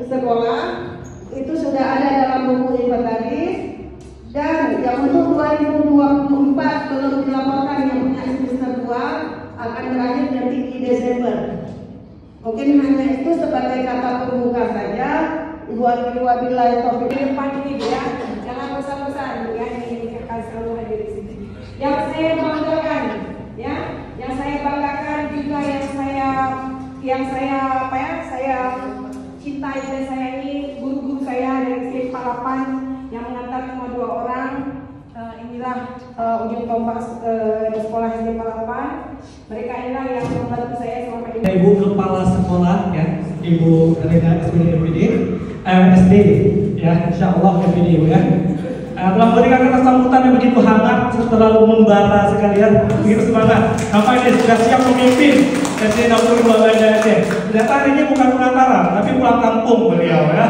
sekolah itu sudah ada dalam buku inventaris, dan yang untuk 2024 belum dilaporkan yang punya semester 2 akan berakhir nanti di Desember. Mungkin hanya itu sebagai kata pembuka saja. Wabillahi taufiq. Di depan ini ya, jangan bosan-bosan ya, ini akan selalu hadir di sini. Yang saya banggakan, ya, yang saya banggakan juga saya cintai dan sayangi guru-guru saya dari SD 48 yang mengantar cuma 2 orang. Inilah ujung tombak sekolah SD 48. Mereka inilah yang membantu saya selama ini. Ibu Kepala Sekolah ya, Ibu Rina SPD, SD ya, Insya Allah SPD Ibu ya. Telah memberikan kata sambutan yang begitu hangat, terlalu membara sekali ya, begitu semangat. Nampaknya sudah siap memimpin SD 62 Banda Aceh. Ternyata hari ini bukan pengantaran, tapi pulang kampung beliau ya.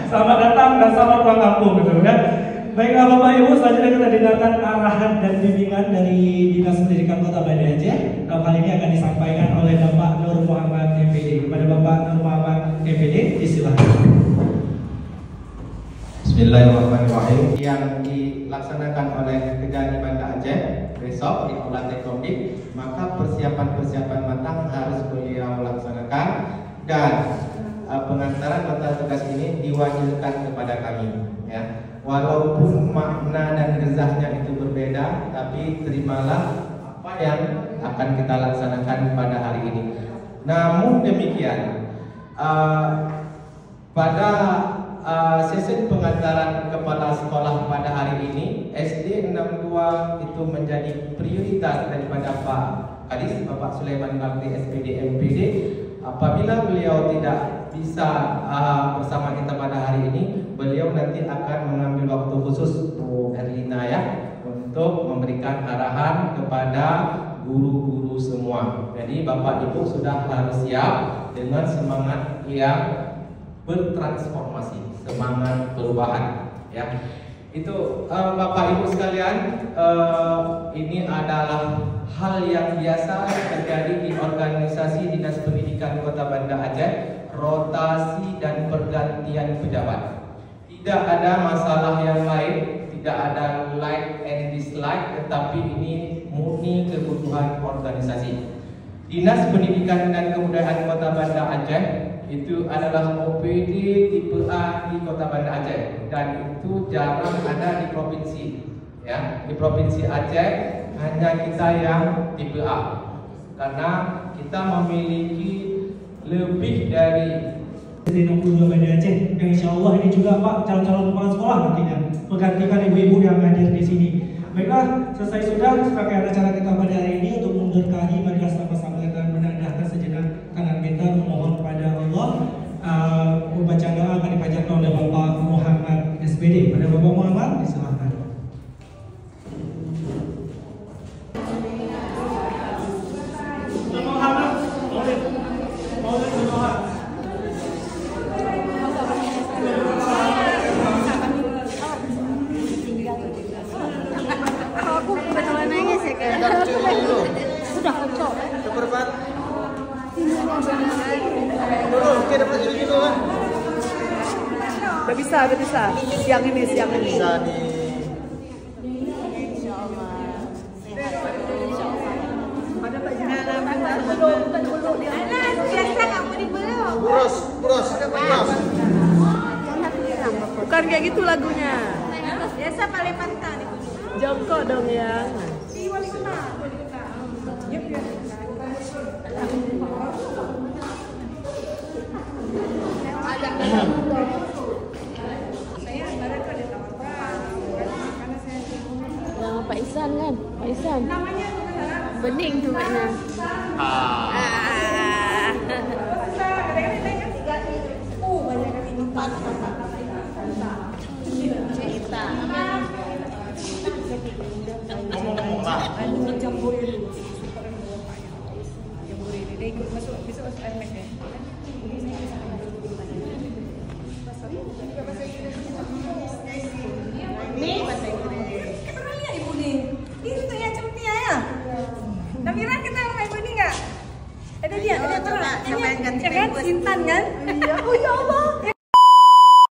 Selamat datang dan selamat pulang kampung gitu ya. Baiklah Bapak Ibu, selanjutnya kita dengarkan arahan dan bimbingan dari Dinas Pendidikan Kota Banda Aceh. Dalam hal ini akan disampaikan oleh Bapak Nur Muhammad MPD. Kepada Bapak Nur Muhammad MPD, disilakan. Bismillahirrahmanirrahim. Yang dilaksanakan oleh Kejari Banda Aceh besok di Aula Tektonik, maka persiapan matang harus beliau laksanakan, dan pengantaran nota tugas ini diwajibkan kepada kami ya. Walaupun makna dan gezahnya itu berbeda, tapi terimalah apa yang akan kita laksanakan pada hari ini. Namun demikian, pada sesi pengantaran kepala sekolah pada hari ini, SD 62 itu menjadi prioritas daripada Pak Kadis, Bapak Sulaiman Bakti SPD MPD. Apabila beliau tidak bisa bersama kita pada hari ini, beliau nanti akan mengambil waktu khusus Bu Erlina ya, untuk memberikan arahan kepada guru-guru semua. Jadi Bapak Ibu sudah harus siap dengan semangat yang bertransformasi, semangat perubahan ya. Itu Bapak Ibu sekalian, ini adalah hal yang biasa terjadi di organisasi Dinas Pendidikan Kota Banda Aceh, rotasi dan pergantian pejabat. Tidak ada masalah yang lain, tidak ada like and dislike, tetapi ini murni kebutuhan organisasi. Dinas Pendidikan dan Kebudayaan Kota Banda Aceh itu adalah OPD tipe A di Kota Banda Aceh, dan itu jarang ada di provinsi ya. Di provinsi Aceh hanya kita yang tipe A, karena kita memiliki lebih dari SD 62 Banda Aceh, yang Insya Allah ini juga Pak calon-calon kepala sekolah nantinya menggantikan ibu-ibu yang hadir di sini. Baiklah, selesai sudah sebagai acara kita pada hari ini. Untuk memberkahi, mari sama-sama kita menadahkan sejenak tangan kita, memohon kepada Allah. Membaca doa akan dipanjatkan oleh Bapak Muhammad SPD. Pada Bapak Muhammad, disilahkan. Udah bisa. Siang ini. Bisa nih. Ada Pak Jenana, dulu dia. Biasa kamu dipeluk. Buros. Bukan kayak gitu lagunya. Biasa paling pantai. Jongkok dong ya. Si wali kota. Pak Isan kan? Pak Isan. Namanya bening tuh makna.